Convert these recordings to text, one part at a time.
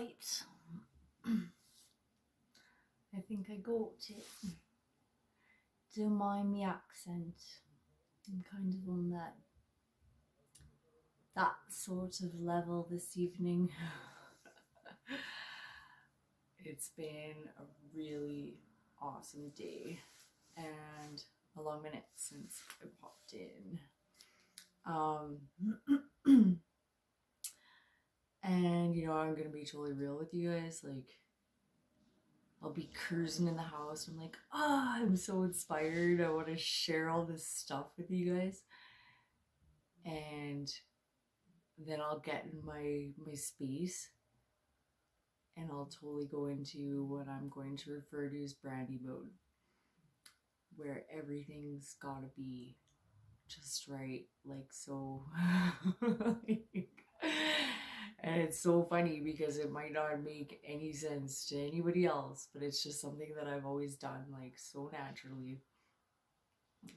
right. I think I got it. Don't mind my accent. I'm kind of on that sort of level this evening. It's been a really awesome day and a long minute since I popped in. And I'm gonna be totally real with you guys. Like, I'll be cruising in the house and I'm like, I'm so inspired. I want to share all this stuff with you guys. And then I'll get in my space and I'll totally go into what I'm going to refer to as brandy mode, where everything's gotta be just right, like so. And it's so funny because it might not make any sense to anybody else, but it's just something that I've always done, like, so naturally.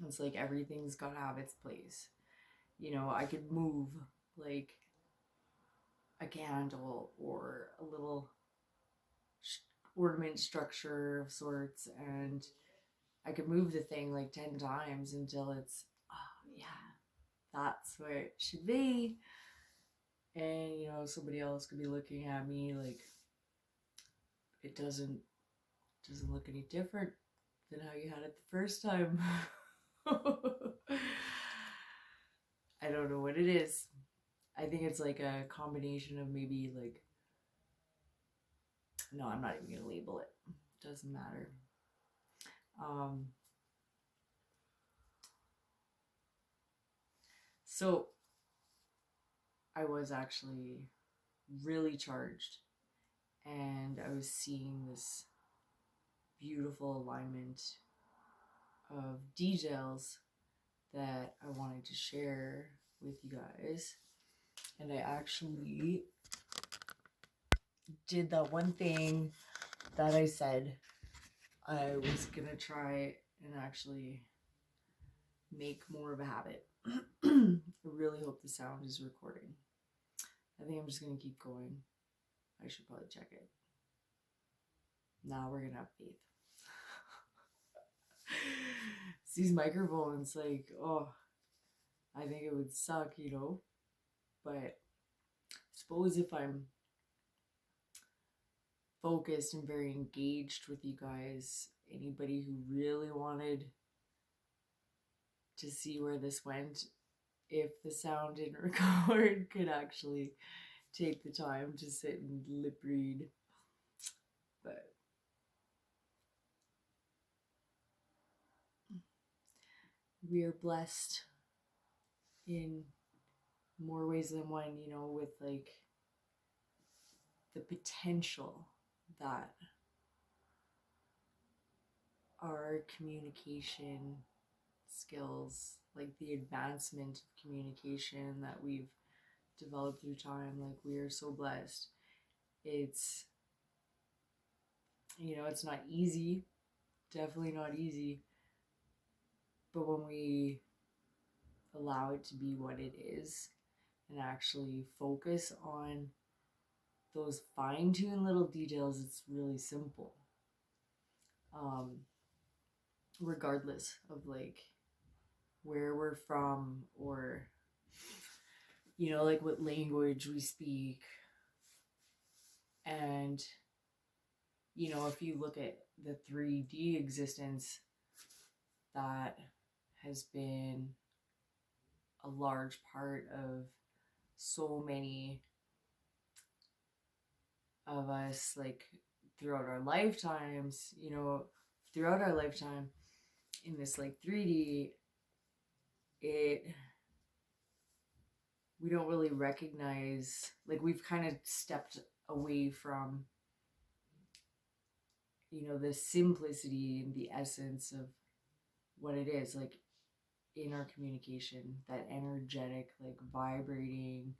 It's like everything's gotta have its place. I could move like a candle or a little ornament structure of sorts, and I could move the thing like 10 times until it's, oh yeah, that's where it should be. And somebody else could be looking at me like it doesn't look any different than how you had it the first time. I don't know what it is. I think it's like a combination of maybe like, no, I'm not even gonna label it. Doesn't matter. So I was actually really charged, and I was seeing this beautiful alignment of details that I wanted to share with you guys. And I actually did that one thing that I said I was gonna try and actually make more of a habit. I really hope the sound is recording. I think I'm just gonna keep going. I should probably check it. Now we're gonna have faith. It's these microphones, like, I think it would suck, but I suppose if I'm focused and very engaged with you guys, anybody who really wanted to see where this went, if the sound didn't record, could actually take the time to sit and lip read. But we are blessed in more ways than one, with like the potential that our communication skills, like the advancement of communication that we've developed through time, like, we are so blessed. It's it's not easy, definitely not easy, but when we allow it to be what it is and actually focus on those fine-tuned little details, it's really simple. Regardless of like where we're from, or like what language we speak. And if you look at the 3D existence, that has been a large part of so many of us, like, throughout our lifetimes, throughout our lifetime in this like 3D, we don't really recognize, like, we've kind of stepped away from the simplicity and the essence of what it is, like, in our communication, that energetic, like, vibrating,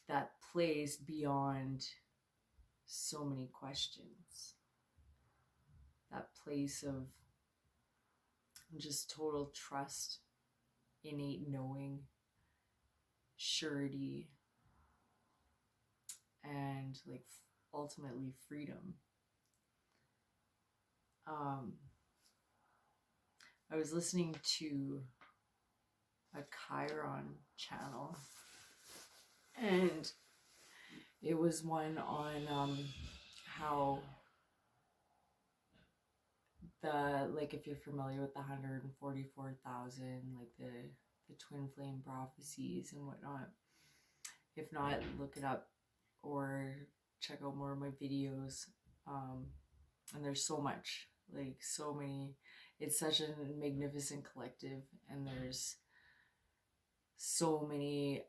that plays beyond so many questions, that place of just total trust, innate knowing, surety, and like ultimately freedom. I was listening to a Chiron channel, and it was one on how like if you're familiar with the 144,000, like the twin flame prophecies and whatnot. If not, look it up or check out more of my videos. And there's so much, like so many. It's such a magnificent collective, and there's so many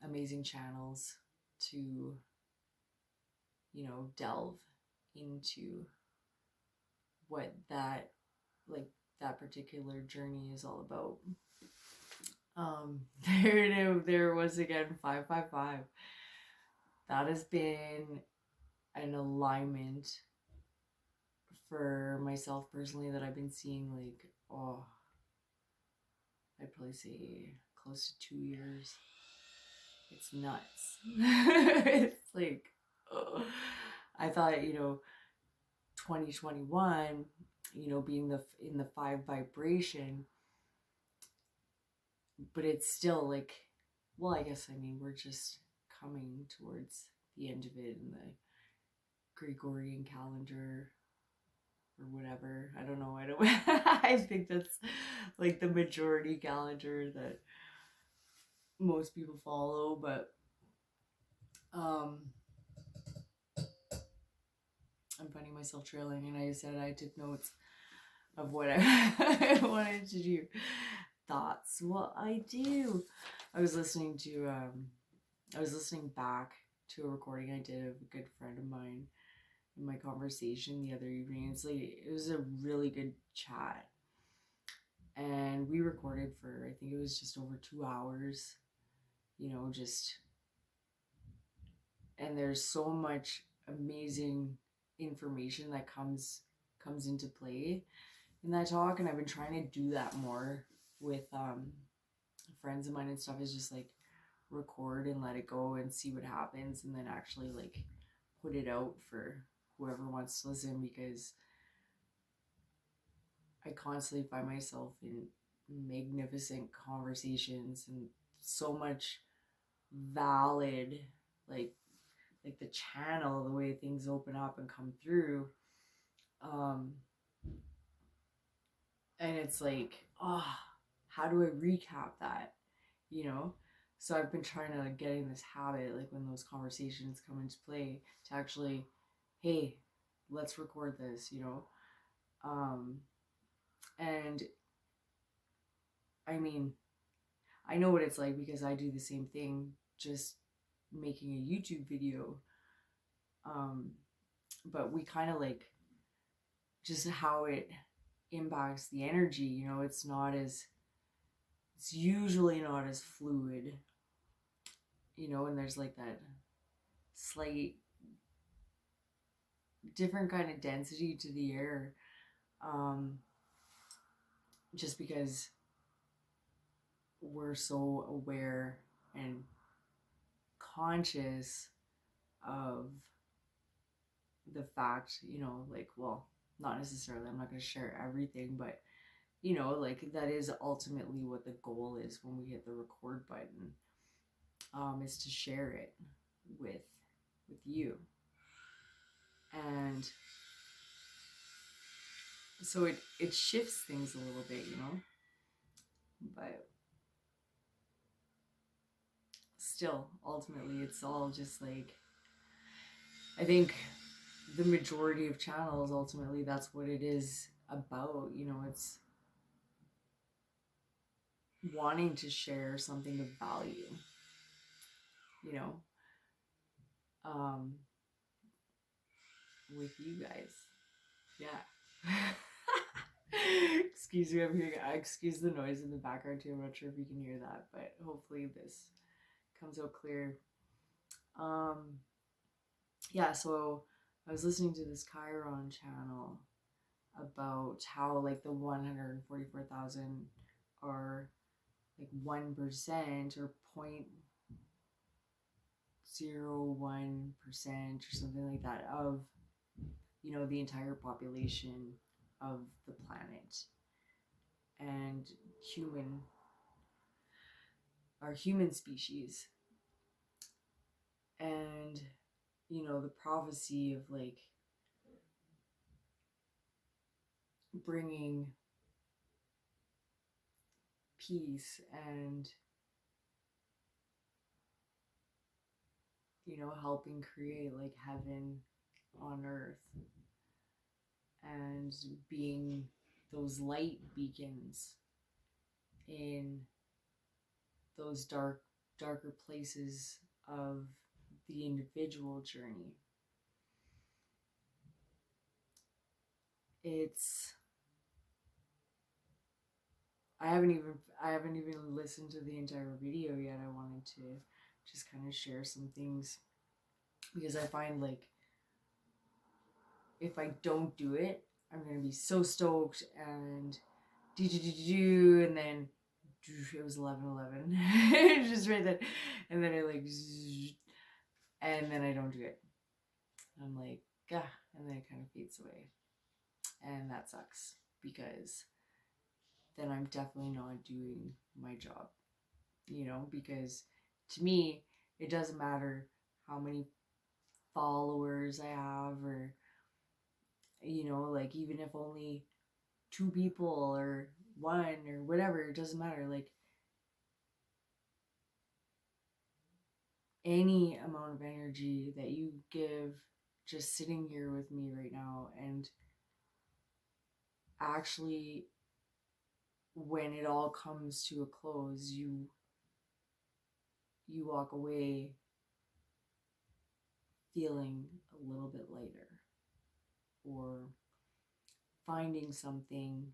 amazing channels to, delve into what that particular journey is all about. There was again 555. That has been an alignment for myself personally that I've been seeing I'd probably say close to 2 years. It's nuts. It's like, I thought, 2021, being in the 5 vibration, but it's still like, well, I guess, we're just coming towards the end of it in the Gregorian calendar or whatever. I don't know. I think that's like the majority calendar that most people follow, but I'm finding myself trailing, and I said I took notes of what I wanted to do. Thoughts. Well, I do. I was listening back to a recording I did of a good friend of mine in my conversation the other evening. It was a really good chat, and we recorded for, I think it was just over 2 hours, and there's so much amazing information that comes into play in that talk, and I've been trying to do that more with friends of mine and stuff, is just like record and let it go and see what happens, and then actually like put it out for whoever wants to listen, because I constantly find myself in magnificent conversations and so much valid, like the channel, the way things open up and come through, and it's like, how do I recap that, so I've been trying to get in this habit, like when those conversations come into play, to actually, hey, let's record this, and I know what it's like, because I do the same thing, just making a YouTube video, but we kind of like just how it impacts the energy, it's usually not as fluid, and there's like that slight different kind of density to the air, just because we're so aware and conscious of the fact, well, not necessarily, I'm not going to share everything, but that is ultimately what the goal is when we hit the record button, is to share it with you. And so it shifts things a little bit, but still, ultimately, it's all just like, I think the majority of channels, ultimately, that's what it is about, it's wanting to share something of value, with you guys. Yeah. Excuse me, excuse the noise in the background too. I'm not sure if you can hear that, but hopefully this comes out clear. Yeah, so I was listening to this Chiron channel about how like the 144,000 are like 1% or 0.01% or something like that of, you know, the entire population of the planet. And our human species. And, you know, the prophecy of like bringing peace and, you know, helping create like heaven on earth and being those light beacons in those darker places of the individual journey. I haven't even listened to the entire video yet. I wanted to just kind of share some things because I find like if I don't do it, I'm gonna be so stoked and and then it was 11:11 just right then, and then I like and then I don't do it. I'm like, ah, and then it kind of fades away, and that sucks because then I'm definitely not doing my job, you know, because to me it doesn't matter how many followers I have, or, you know, like even if only 2 people or 1 or whatever, it doesn't matter. Like any amount of energy that you give just sitting here with me right now, and actually when it all comes to a close, you walk away feeling a little bit lighter, or finding something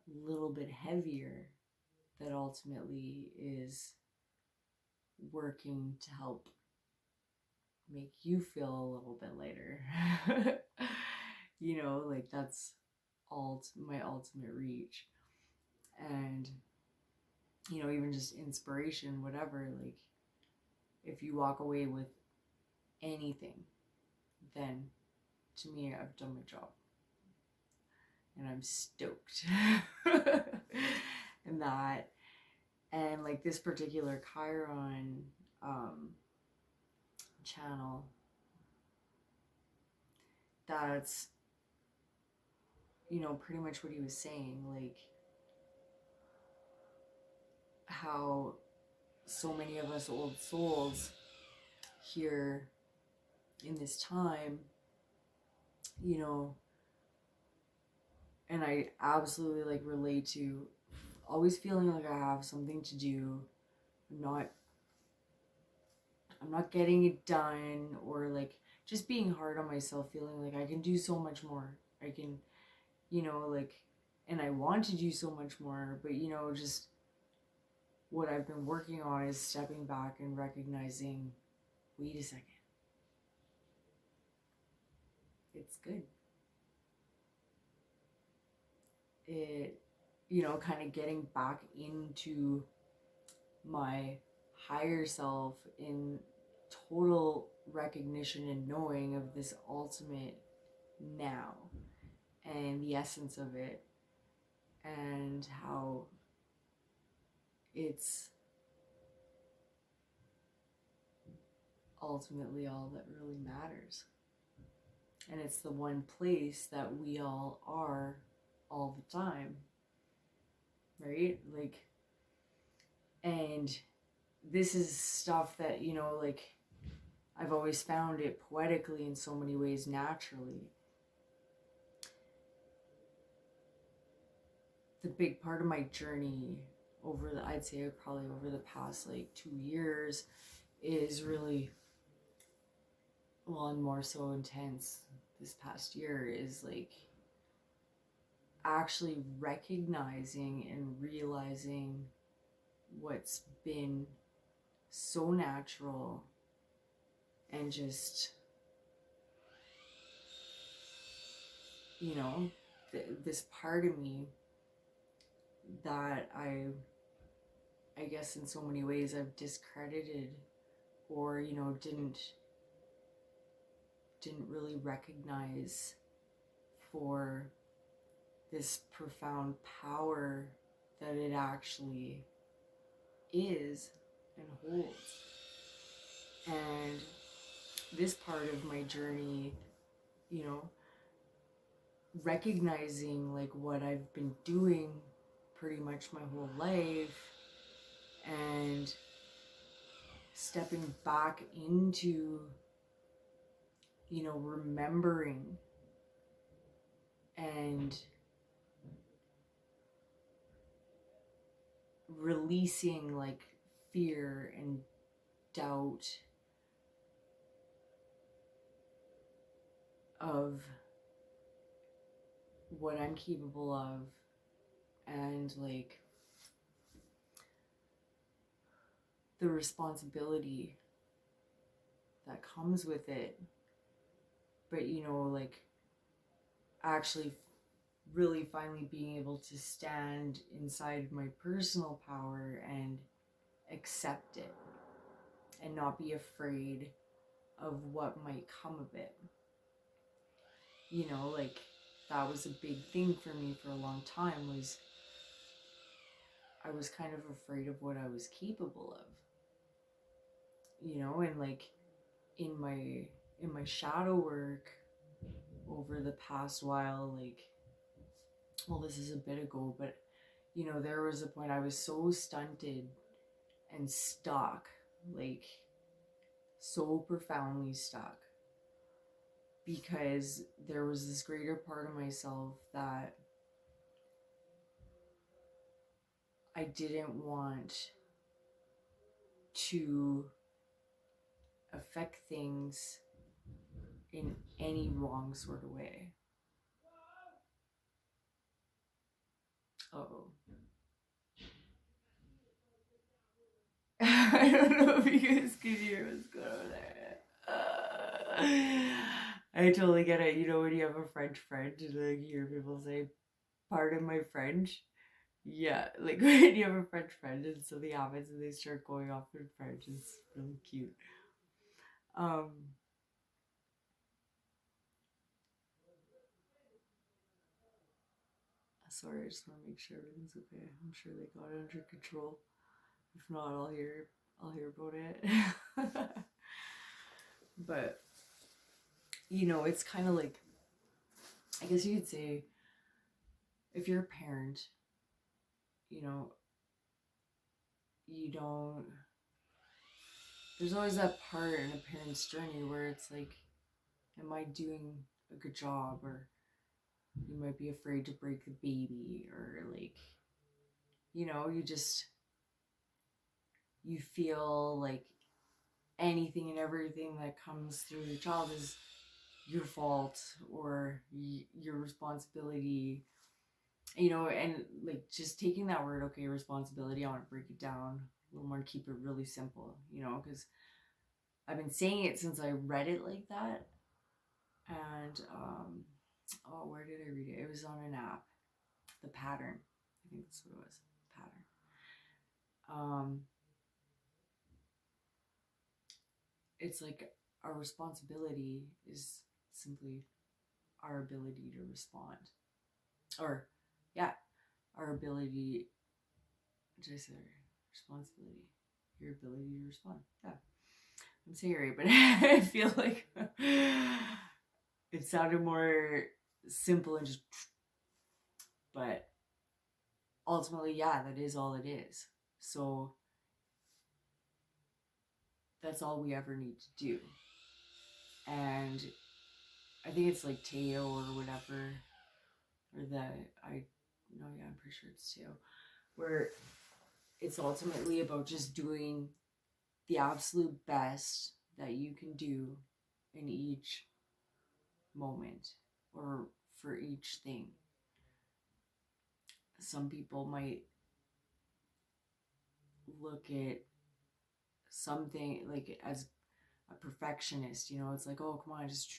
a little bit heavier that ultimately is working to help make you feel a little bit lighter. You know, like that's my ultimate reach. And, you know, even just inspiration, whatever, like if you walk away with anything, then to me I've done my job, and I'm stoked. And that, and like this particular Chiron channel, that's, you know, pretty much what he was saying, like how so many of us old souls here in this time, you know, and I absolutely like relate to always feeling like I have something to do. I'm not getting it done, or like just being hard on myself, feeling like I can do so much more. I can, you know, like, and I want to do so much more, but, you know, just what I've been working on is stepping back and recognizing, wait a second, it's good. It, you know, kind of getting back into my higher self in total recognition and knowing of this ultimate now and the essence of it, and how it's ultimately all that really matters. And it's the one place that we all are all the time, right? Like, and this is stuff that, you know, like I've always found it poetically in so many ways, naturally. The big part of my journey I'd say probably over the past like 2 years is really, well, and more so intense this past year, is like actually recognizing and realizing what's been so natural, and just, you know, this part of me that I guess in so many ways I've discredited or, you know, didn't really recognize for this profound power that it actually is and holds. And this part of my journey, you know, recognizing like what I've been doing pretty much my whole life and stepping back into, you know, remembering and releasing like fear and doubt of what I'm capable of, and like the responsibility that comes with it. But, you know, like actually really finally being able to stand inside my personal power and accept it and not be afraid of what might come of it. You know, like that was a big thing for me for a long time, was I was kind of afraid of what I was capable of. You know, and like in my shadow work over the past while, like, well, this is a bit ago, but you know, there was a point I was so stunted and stuck, like so profoundly stuck, because there was this greater part of myself that I didn't want to affect things in any wrong sort of way. Uh-oh. I don't know if you guys can hear what's going on there. I totally get it. You know, when you have a French friend and like you hear people say, pardon my French. Yeah, like when you have a French friend and something happens and they start going off in French, it's really cute. Um, Sorry, I just want to make sure everything's okay. I'm sure they got it under control. If not, I'll hear about it. But you know, it's kind of like, I guess you could say, if you're a parent, you know, you don't. There's always that part in a parent's journey where it's like, am I doing a good job? Or you might be afraid to break the baby, or like, you know, you feel like anything and everything that comes through your child is your fault or your responsibility, you know. And like just taking that word, okay, responsibility, I want to break it down a little more and keep it really simple, you know, because I've been saying it since I read it like that. And oh, where did I read it? It was on an app, The Pattern, I think that's what it was. Pattern. It's like our responsibility is simply our ability to respond, or yeah, our ability, did I say responsibility, your ability to respond. Yeah, I'm saying it right, but I feel like it sounded more simple and just, but ultimately, yeah, that is all it is. So that's all we ever need to do. And I think it's like Teo or whatever, or the, I, no, yeah, I'm pretty sure it's Teo, where it's ultimately about just doing the absolute best that you can do in each moment or for each thing. Some people might look at something like as a perfectionist, you know, it's like, oh, come on, just.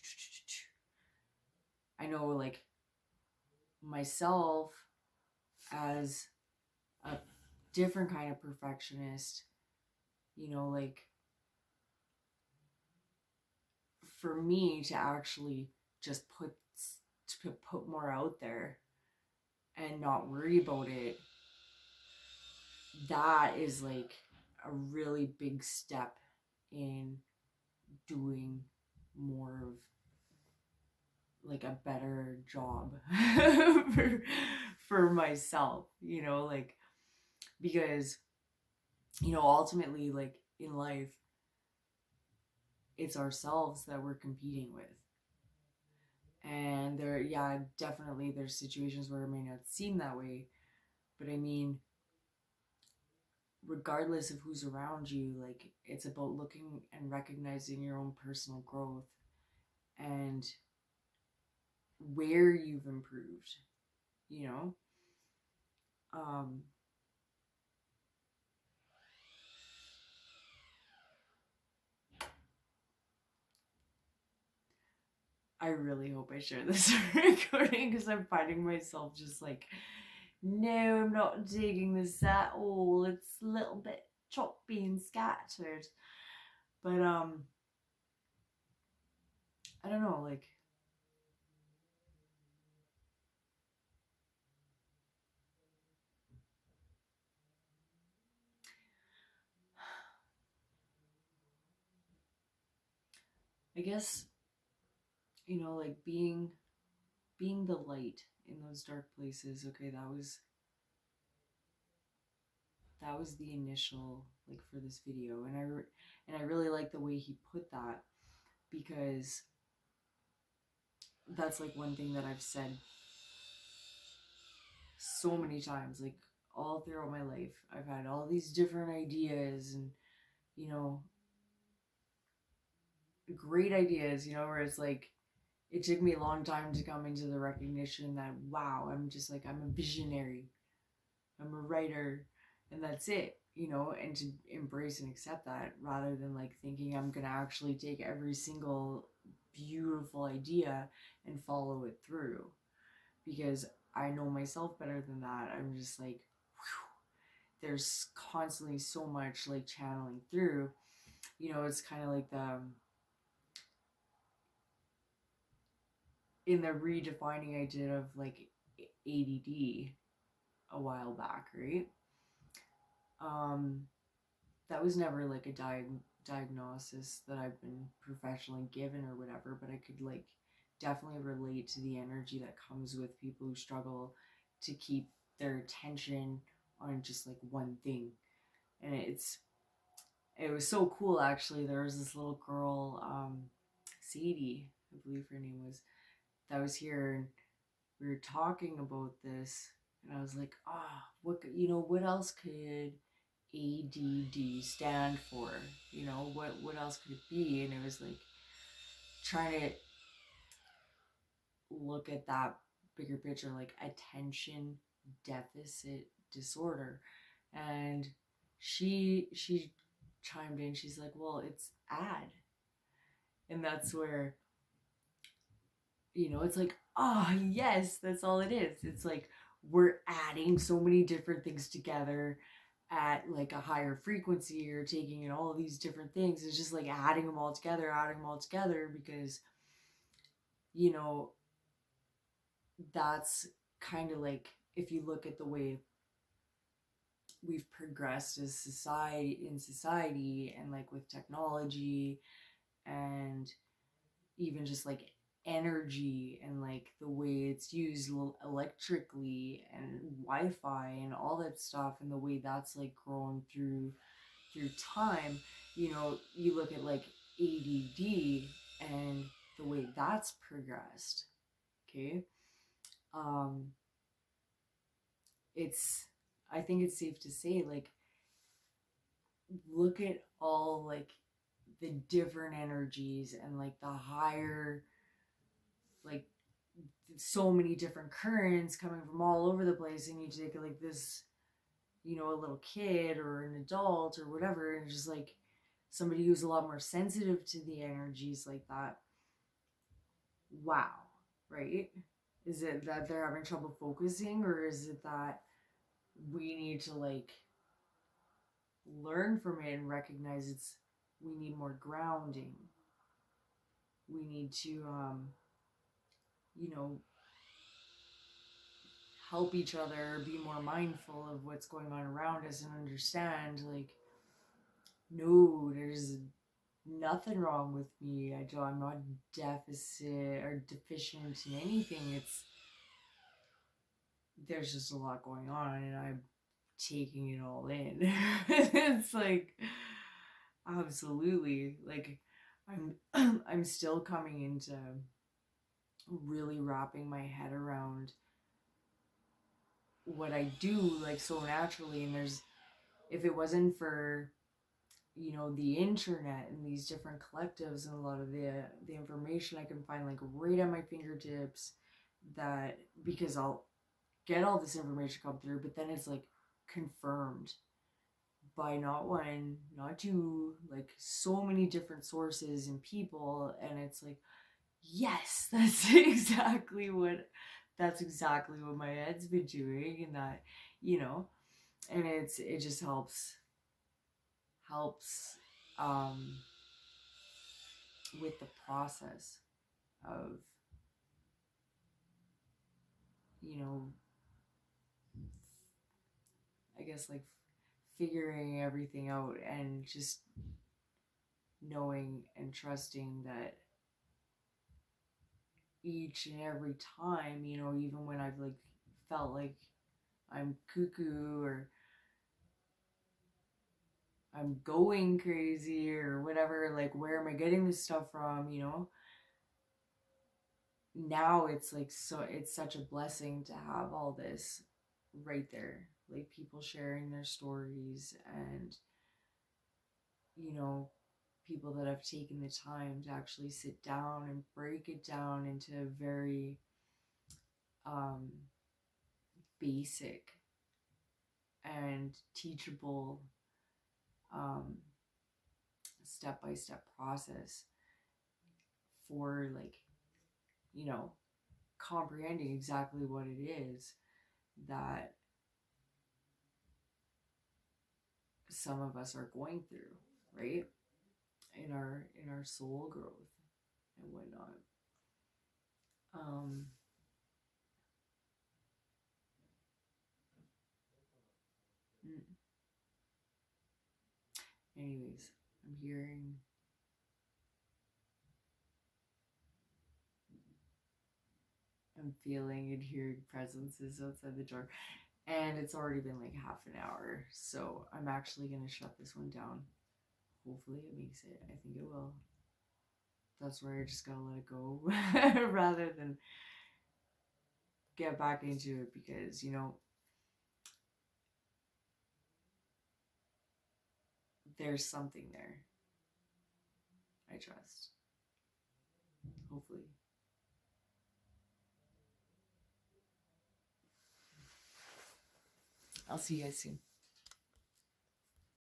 I know, like, myself as a different kind of perfectionist, you know, like for me to actually just put more out there and not worry about it, that is like a really big step in doing more of like a better job for, for myself, you know, like, because, you know, ultimately, like in life, it's ourselves that we're competing with. And there, yeah, definitely there's situations where it may not seem that way, but I mean, regardless of who's around you, like it's about looking and recognizing your own personal growth and where you've improved, you know? Um, I really hope I share this recording because I'm finding myself just like, no, I'm not digging this at all. It's a little bit choppy and scattered. But I don't know, like I guess, you know, like being the light in those dark places. Okay, that was the initial, like, for this video, and I really like the way he put that, because that's like one thing that I've said so many times, like all throughout my life. I've had all these different ideas, and you know, great ideas, you know, where it's like it took me a long time to come into the recognition that, wow, I'm just like, I'm a visionary, I'm a writer, and that's it, you know, and to embrace and accept that, rather than like thinking I'm gonna actually take every single beautiful idea and follow it through, because I know myself better than that. I'm just like, whew, there's constantly so much like channeling through, you know. It's kind of like the in the redefining I did of like ADD a while back, right? Um, that was never like a diagnosis that I've been professionally given or whatever, but I could like definitely relate to the energy that comes with people who struggle to keep their attention on just like one thing. And it was so cool, actually. There was this little girl, Sadie, I believe her name was, that was here, and we were talking about this, and I was like, what, you know, what else could ADD stand for? You know, what else could it be? And it was like trying to look at that bigger picture, like attention deficit disorder. And she chimed in. She's like, well, it's ad. And that's where, you know, it's like, yes, that's all it is. It's like we're adding so many different things together at like a higher frequency, or taking in all of these different things. It's just like adding them all together, because, you know, that's kind of like, if you look at the way we've progressed as society, and like with technology, and even just like energy, and like the way it's used electrically, and Wi-Fi and all that stuff, and the way that's like grown through time. You know, you look at like ADD and the way that's progressed. Okay. um it's, I think it's safe to say, like, look at all like the different energies, and like the higher, like, so many different currents coming from all over the place, and you take like this, you know, a little kid or an adult or whatever, and just like somebody who's a lot more sensitive to the energies like that. Wow. Right? Is it that they're having trouble focusing, or is it that we need to like learn from it and recognize it's, we need more grounding? we need to, you know, help each other be more mindful of what's going on around us and understand, like, no, there's nothing wrong with me. I'm not deficit or deficient in anything. There's just a lot going on and I'm taking it all in. It's like, absolutely, like, I'm still coming into really wrapping my head around what I do, like, so naturally. And if it wasn't for, you know, the internet and these different collectives and a lot of the information I can find, like, right at my fingertips, that because I'll get all this information come through, but then it's like confirmed by not one, not two, like so many different sources and people. And it's like, yes, that's exactly what my head's been doing. And that, you know, and it just helps um with the process of, you know, I guess, like, figuring everything out and just knowing and trusting that each and every time, you know, even when I've, like, felt like I'm cuckoo or I'm going crazy or whatever, like, where am I getting this stuff from, you know? Now it's like, so it's such a blessing to have all this right there, like people sharing their stories and, you know, people that have taken the time to actually sit down and break it down into very um, basic and teachable um, step-by-step process for, like, you know, comprehending exactly what it is that some of us are going through, right, in our soul growth and whatnot. um Anyways, I'm feeling and hearing presences outside the door, and it's already been like half an hour, so I'm actually gonna shut this one down. Hopefully it makes it. I think it will. That's where I just gotta let it go rather than get back into it, because, you know, there's something there. I trust. Hopefully. I'll see you guys soon.